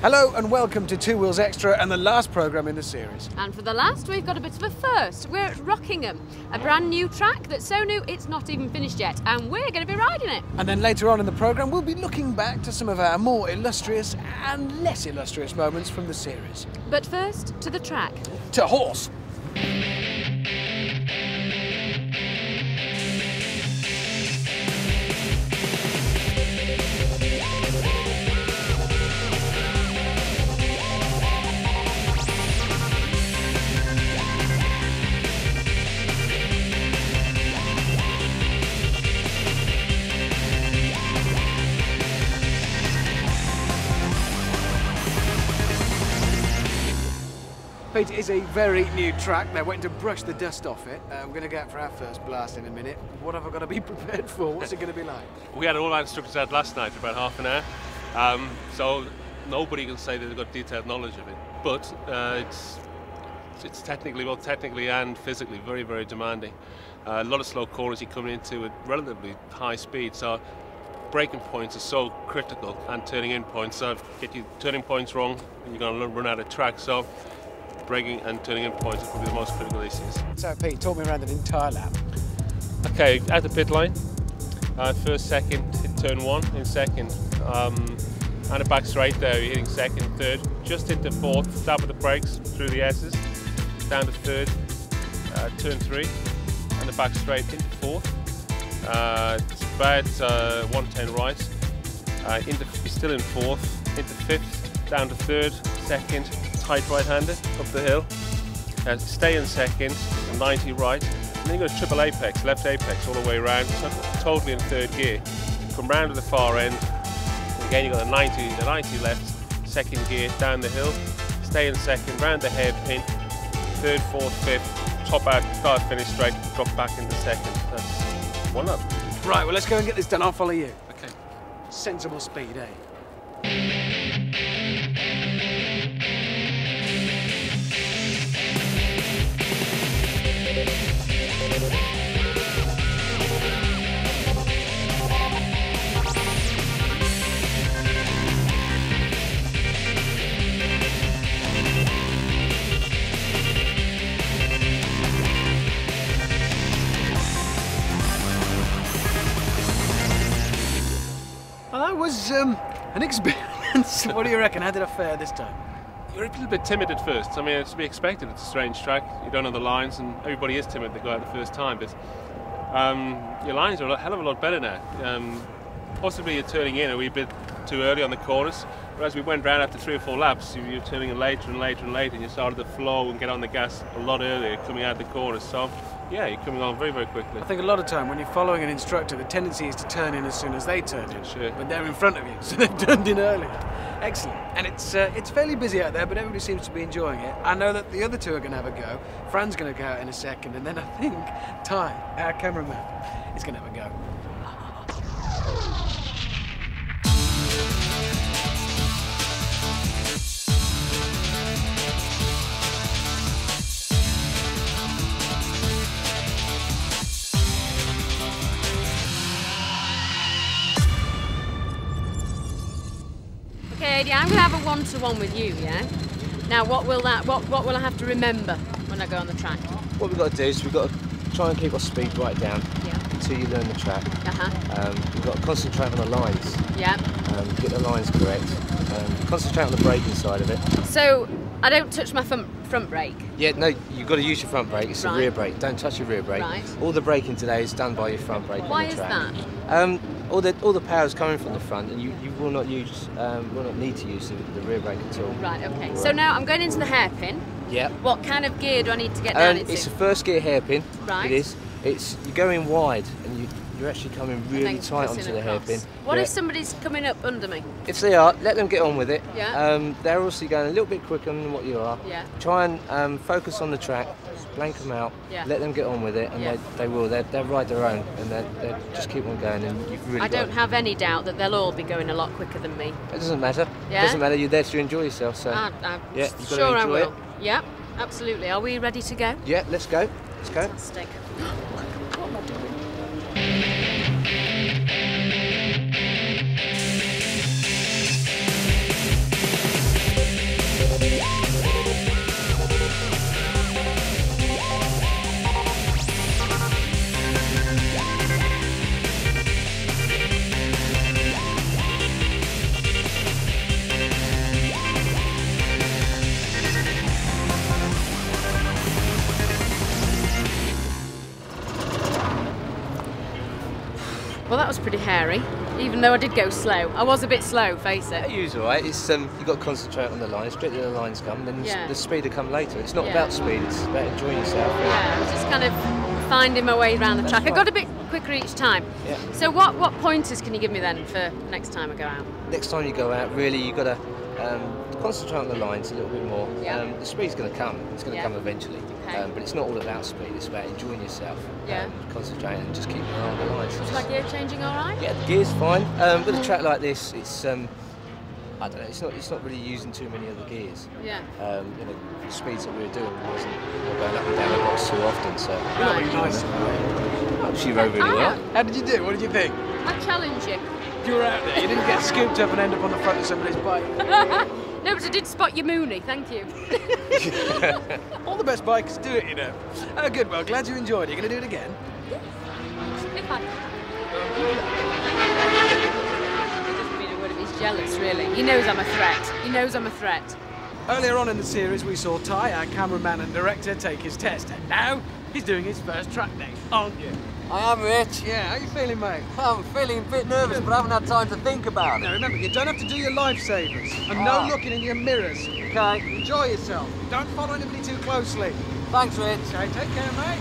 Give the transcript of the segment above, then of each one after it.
Hello and welcome to Two Wheels Extra and the last programme in the series. And for the last, we've got a bit of a first. We're at Rockingham, a brand new track that's so new it's not even finished yet, and we're going to be riding it. And then later on in the programme, we'll be looking back to some of our more illustrious and less illustrious moments from the series. But first, to the track. To horse! Pete, it is a very new track. They're waiting to brush the dust off it. We're going to go out for our first blast in a minute. What have I got to be prepared for? What's it going to be like? We had all our instructors out last night for about half an hour, so nobody can say that they've got detailed knowledge of it. But it's technically, both technically and physically, very, very demanding. A lot of slow corners you're coming into at relatively high speed, so braking points are so critical, and turning in points. So if you get your turning points wrong, and you're going to run out of track. So braking and turning in points are probably the most critical issues. So Pete, talk me around an entire lap. Okay, at the pit line, first, second, hit turn one in second, and a back straight there, you're hitting second, third, just into fourth, start with the brakes through the S's, down to third, turn three, and the back straight into fourth. It's about 110 right, you're still in fourth, into fifth, down to third, second, tight right-hander up the hill, stay in second, 90 right, and then you got a triple apex, left apex all the way around, so totally in third gear. Come round to the far end, and again you got the 90 left, second gear, down the hill, stay in second, round the hairpin, third, fourth, fifth, top out, start, finish straight, drop back into second. That's one up. Right, well let's go and get this done. I'll follow you. Okay. Sensible speed, eh? Well, that was an experience. What do you reckon? How did I fare this time? You're a little bit timid at first. I mean, it's to be expected. It's a strange track. You don't know the lines, and everybody is timid. They go out the first time, but your lines are a hell of a lot better now. Possibly you're turning in a wee bit too early on the corners, whereas we went round after 3 or 4 laps, you're turning in later and later and later, and you started to flow and get on the gas a lot earlier coming out the corners. So yeah, you're coming on very, very quickly. I think a lot of time when you're following an instructor, the tendency is to turn in as soon as they turn in. Sure. But they're in front of you, so they've turned in earlier. Excellent. And it's fairly busy out there, but everybody seems to be enjoying it. I know that the other two are going to have a go. Fran's going to go out in a second, and then I think Ty, our cameraman, is going to have a go. Okay, Eddie, I'm going to have a one-to-one with you, yeah? Now, what will I have to remember when I go on the track? What we've got to do is we've got to try and keep our speed right down until you learn the track. We've got to concentrate on the lines. Yeah. Get the lines correct. Concentrate on the braking side of it. So, I don't touch my front brake? Yeah, no, you've got to use your front brake. It's a rear brake. Don't touch your rear brake. Right. All the braking today is done by your front brake. Why on the is track. that? All the power is coming from the front, and you will not need to use the rear brake at all. Right. Okay. Right. So now I'm going into the hairpin. Yeah. What kind of gear do I need to get down into? It's a first gear hairpin. Right. It is. You're going wide, and you're actually coming really tight onto the hairpin. What if somebody's coming up under me? If they are, let them get on with it. Yeah. They're also going a little bit quicker than what you are. Yeah. Try and focus on the track, blank them out, let them get on with it, and they will. They'll ride their own, and they just keep on going. And you've really. I don't have any doubt that they'll all be going a lot quicker than me. It doesn't matter. Yeah? It doesn't matter. You're there to enjoy yourself. So. I'm yeah, you've got sure to enjoy I will. it. Yeah, absolutely. Are we ready to go? Yeah, let's go. Let's go. Fantastic. What am I doing? was pretty hairy, even though I did go slow. I was a bit slow, face it. You're alright. It's you've got to concentrate on the lines. Strictly the lines come, then the speed will come later. It's not about speed. It's about enjoying yourself. Yeah, I was just kind of finding my way around the track. I got a bit quicker each time. Yeah. So what pointers can you give me then for next time I go out? Next time you go out, really, you've got to concentrate on the lines a little bit more. Yeah. The speed's going to come. It's going to come eventually. Okay. But it's not all about speed. It's about enjoying yourself. Yeah. Concentrating and just keeping an eye on the lines. Is my gear changing all right? Yeah, the gear's fine. With a track like this, it's I don't know. It's not really using too many other gears. Yeah. You know, the speeds that we were doing wasn't going up and down the box too often. So. You're not really nice. Oh, she rode really well. How did you do? What did you think? I challenge you. You were out there. You didn't get scooped up and end up on the front of somebody's bike. No, but I did spot your Mooney, thank you. All the best bikers do it, you know. Oh, good. Well, glad you enjoyed it. You're going to do it again? If I... It doesn't mean a word if he's jealous, really. He knows I'm a threat. He knows I'm a threat. Earlier on in the series, we saw Ty, our cameraman and director, take his test. And now, he's doing his first track day, aren't you? I am, Rich. Yeah, how you feeling, mate? I'm feeling a bit nervous, but I haven't had time to think about it. Now, remember, you don't have to do your lifesavers. And no looking in your mirrors. Okay. Enjoy yourself. Don't follow anybody too closely. Thanks, Rich. Okay, take care, mate.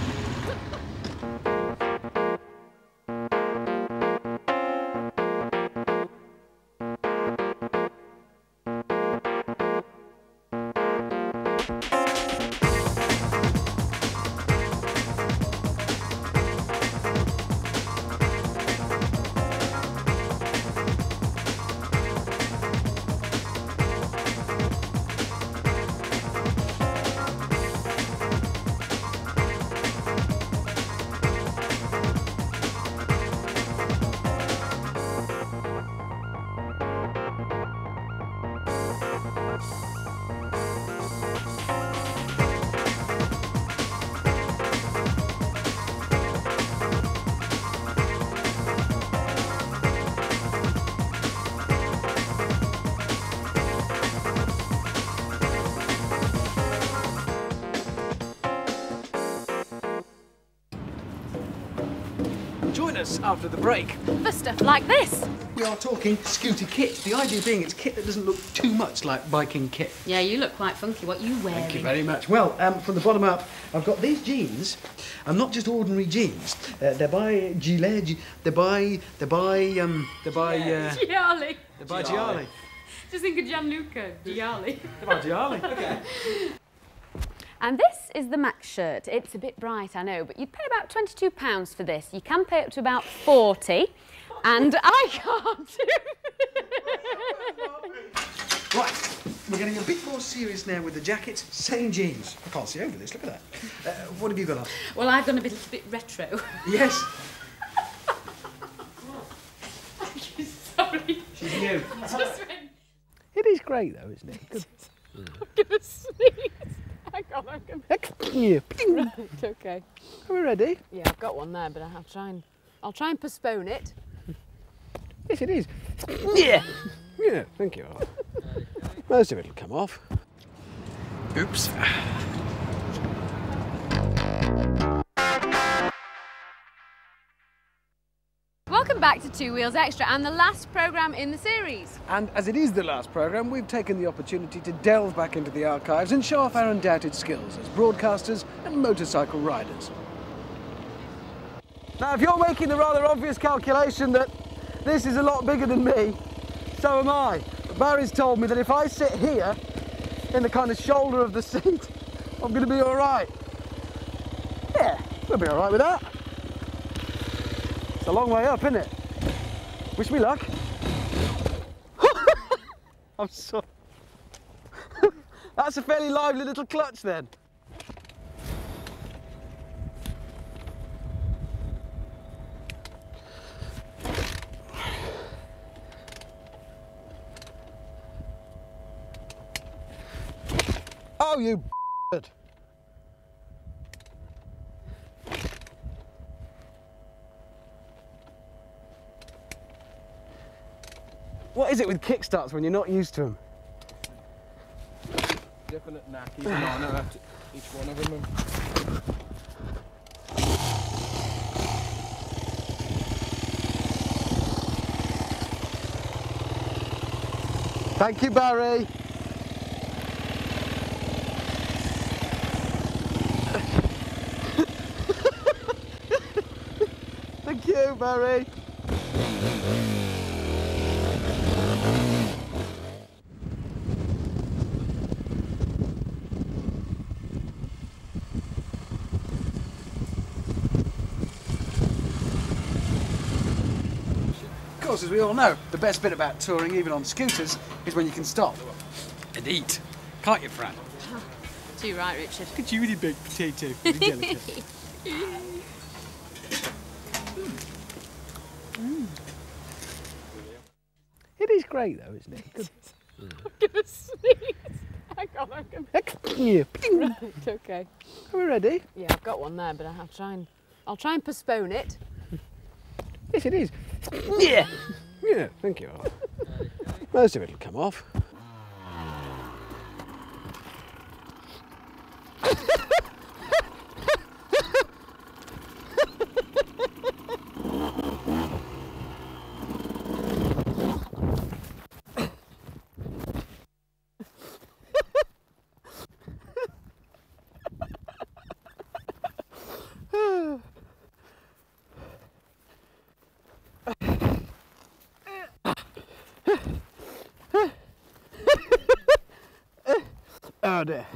Join us after the break. For stuff like this. We are talking scooter kit. The idea being it's kit that doesn't look too much like biking kit. Yeah, you look quite funky. What are you wearing? Thank you very much. Well, from the bottom up, I've got these jeans. And not just ordinary jeans. They're by Gillette. They're by Gialli. They're by Gialli. Just think of Gianluca Gialli. They're by Gialli. Okay. And this is the Max shirt. It's a bit bright, I know, but you'd pay about £22 for this. You can pay up to about 40, and I can't. Right, we're getting a bit more serious now with the jackets. Same jeans. I can't see over this, look at that. What have you got on? Well, I've gone a little bit retro. Yes. Sorry. She's new. Just went... It is great though, isn't it? Good. I'm going to sneeze. Hang on, I'm going to... Right, okay. Are we ready? Yeah, I've got one there, but I'll try and postpone it. Yes, it is. Yeah. Yeah, thank you. Most of it'll come off. Oops. Welcome back to Two Wheels Extra and the last programme in the series. And as it is the last programme, we've taken the opportunity to delve back into the archives and show off our undoubted skills as broadcasters and motorcycle riders. Now, if you're making the rather obvious calculation that this is a lot bigger than me, so am I. Barry's told me that if I sit here, in the kind of shoulder of the seat, I'm going to be all right. Yeah, we'll be all right with that. It's a long way up, isn't it? Wish me luck. I'm sorry. That's a fairly lively little clutch then. Oh, you b****. What is it with kickstarts when you're not used to them? Different knackies on at each one of them. Thank you, Barry. Thank you, Barry. Of course, as we all know, the best bit about touring, even on scooters, is when you can stop and eat. Can't you, Fran? Too right, Richard. Look at you with your big potato. Really delicate. It is great, though, isn't it? Good. I'm gonna sneeze. Hang on, I'm gonna... Right, okay. Are we ready? Yeah, I've got one there, but I'll try and postpone it. Yes, it is. Yeah. Yeah, thank you. Most of it'll come off. Oh dear.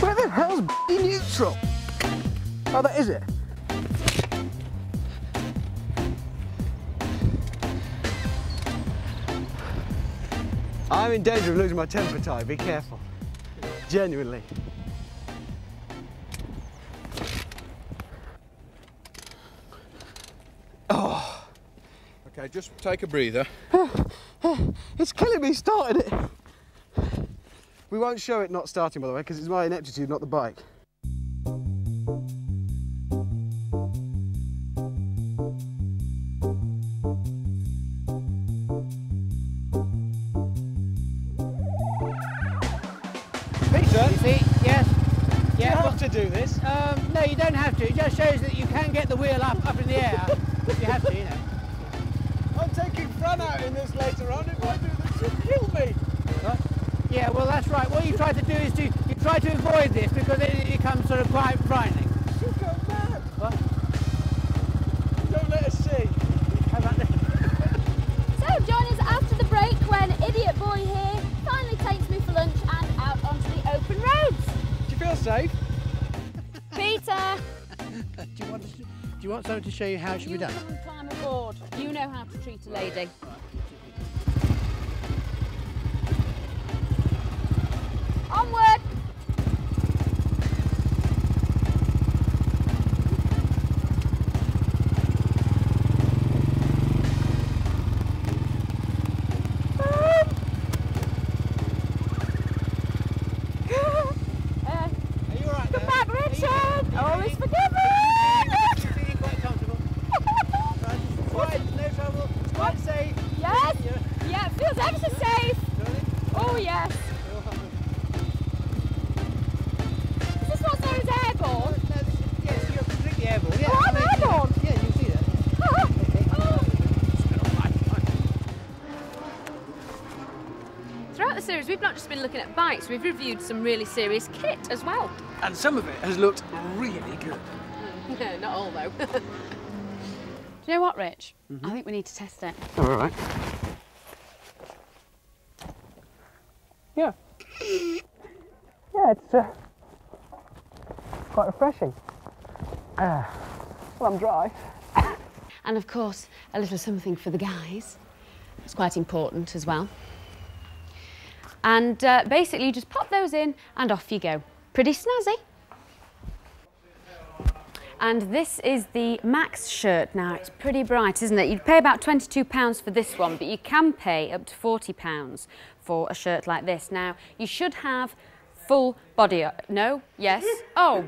Where the hell's neutral? Oh, that is it. I'm in danger of losing my temper, Ty. Be careful. Genuinely. Oh. Okay, just take a breather. It's killing me starting it. We won't show it not starting, by the way, because it's my ineptitude, not the bike. You see, yes. Yeah, you have to do this. No, you don't have to. It just shows that you can get the wheel up in the air. If you have to, you know. I'm taking Fran out in this later on. If I do this, she'll kill me. What? Yeah, well, that's right. What you try to do is you try to avoid this because it becomes sort of quite frightening. She'll go mad. What? Don't let her see. How about this? So join us after the break when Idiot Boy here finally takes me for lunch and out onto the open roads. Do you feel safe? Peter! Do you want someone to show you how it should be done? You come and climb aboard. You know how to treat a lady. Onward! Are you all right there? Come back, Richard! All is forgiven! You're feeling quite comfortable. Right, it's quite, no trouble. It's quite safe. Yes! Yeah. Yeah, it feels ever so safe! Really? Oh, yes! Is this what's known as airborne? No, yes, you're completely airborne. Yeah, Oh, I'm airborne! Yeah, you can see that. Throughout the series, we've not just been looking at bikes, we've reviewed some really serious kit as well. And some of it has looked really good. No, not all though. Do you know what, Rich? I think we need to test it. Oh, all right. Yeah. Yeah, it's quite refreshing. Well, I'm dry. And of course, a little something for the guys. It's quite important as well. And basically, you just pop those in and off you go. Pretty snazzy. And this is the Max shirt. Now, it's pretty bright, isn't it? You'd pay about £22 for this one, but you can pay up to £40 for a shirt like this. Now, you should have full body. No? Yes? Oh.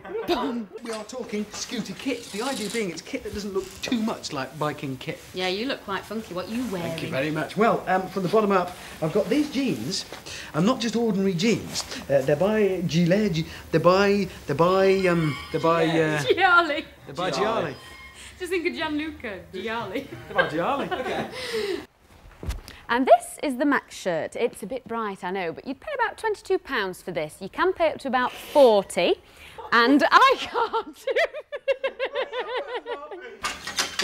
We are talking scooter kit. The idea being it's kit that doesn't look too much like biking kit. Yeah, you look quite funky. What are you wearing? Thank you very much. Well, from the bottom up, I've got these jeans. Not just ordinary jeans. They're by Gillette. They're by Gialli. They're by Gialli. Just think of Gianluca Gialli. They're by Gialli. Okay. And this is the Max shirt. It's a bit bright, I know, but you'd pay about £22 for this. You can pay up to about 40, and I can't do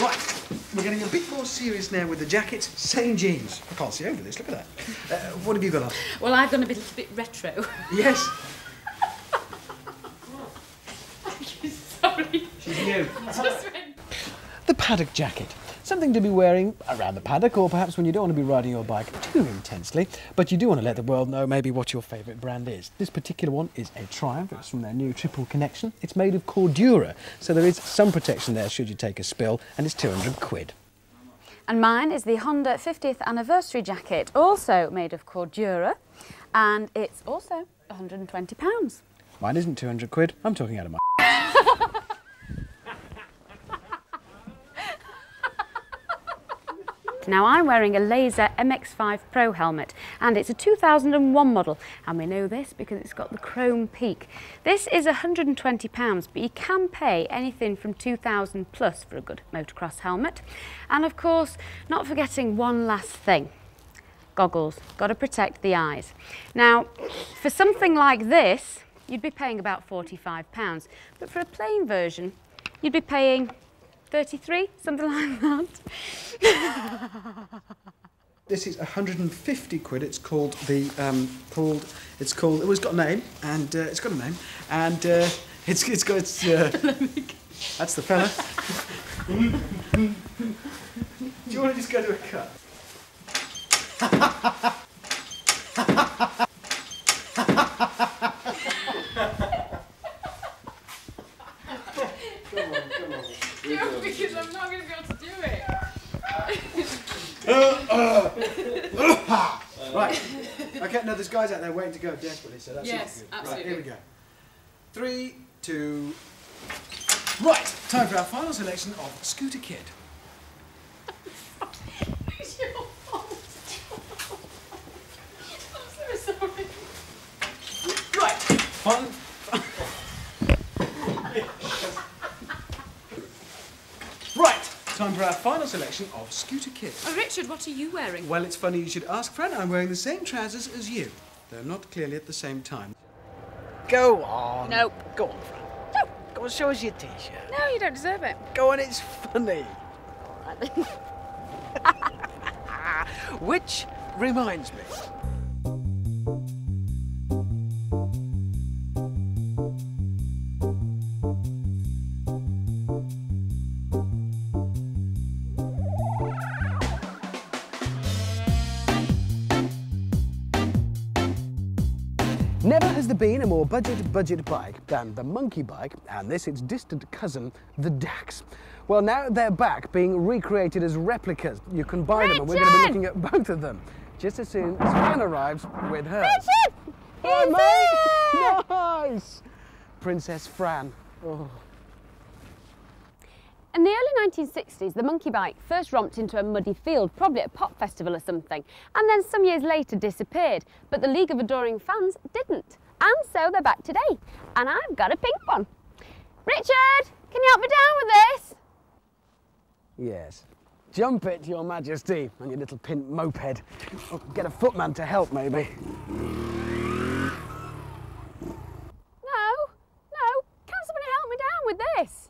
Right, we're getting a bit more serious now with the jackets. Same jeans. I can't see over this, look at that. What have you got on? Well, I've gone a little bit retro. Yes. Sorry. She's new. Just went. The paddock jacket. Something to be wearing around the paddock, or perhaps when you don't want to be riding your bike too intensely, but you do want to let the world know maybe what your favourite brand is. This particular one is a Triumph. It's from their new triple connection. It's made of Cordura, so there is some protection there should you take a spill, and it's 200 quid. And mine is the Honda 50th anniversary jacket, also made of Cordura, and it's also £120. Mine isn't 200 quid. I'm talking out of my... Now I'm wearing a Laser MX-5 Pro helmet, and it's a 2001 model, and we know this because it's got the chrome peak. This is £120, but you can pay anything from 2,000 plus for a good motocross helmet. And of course, not forgetting one last thing. Goggles, got to protect the eyes. Now, for something like this, you'd be paying about £45, but for a plain version, you'd be paying 33, something like that. This is 150 quid. It's called the it's got a name, and it's got a name, and that's the fella. Do you want to just go to a cut? Because I'm not going to be able to do it. Right. Okay, no, there's guys out there waiting to go desperately, so that's Yes, good. absolutely. Right, here we go. 3, 2... Right, time for our final selection of scooter kit. It's your fault. I'm so sorry. Right, fun. Right, time for our final selection of scooter kit. Oh, Richard, what are you wearing? Well, it's funny you should ask, Fran. I'm wearing the same trousers as you, though not clearly at the same time. Go on. No. Go on, Fran. No. Go on, show us your T-shirt. No, you don't deserve it. Go on, it's funny. All right then. Which reminds me. Never has there been a more budget bike than the monkey bike, and this its distant cousin, the Dax. Well, now they're back, being recreated as replicas. You can buy them, and we're going to be looking at both of them just as soon as Fran arrives with hers. Richard! Hi, He's mate! there! Nice! Princess Fran. Oh. In the early 1960s, the monkey bike first romped into a muddy field, probably at a pop festival or something, and then some years later disappeared. But the League of Adoring Fans didn't. And so they're back today. And I've got a pink one. Richard, can you help me down with this? Yes. Jump it, Your Majesty, on your little pink moped. Oh, get a footman to help, maybe. No, can somebody help me down with this?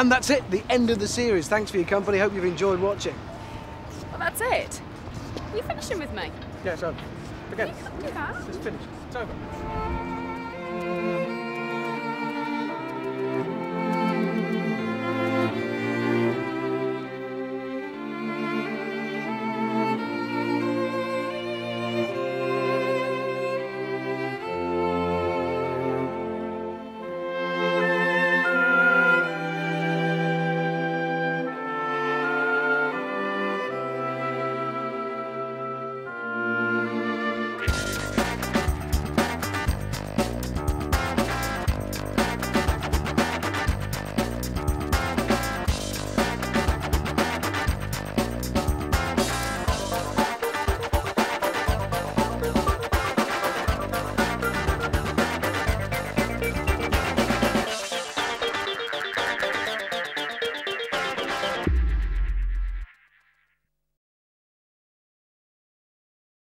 And that's it, the end of the series. Thanks for your company. Hope you've enjoyed watching. Well, that's it. Are you finishing with me? Yeah, it's over. Forget it. You can't do that. It's finished. It's over.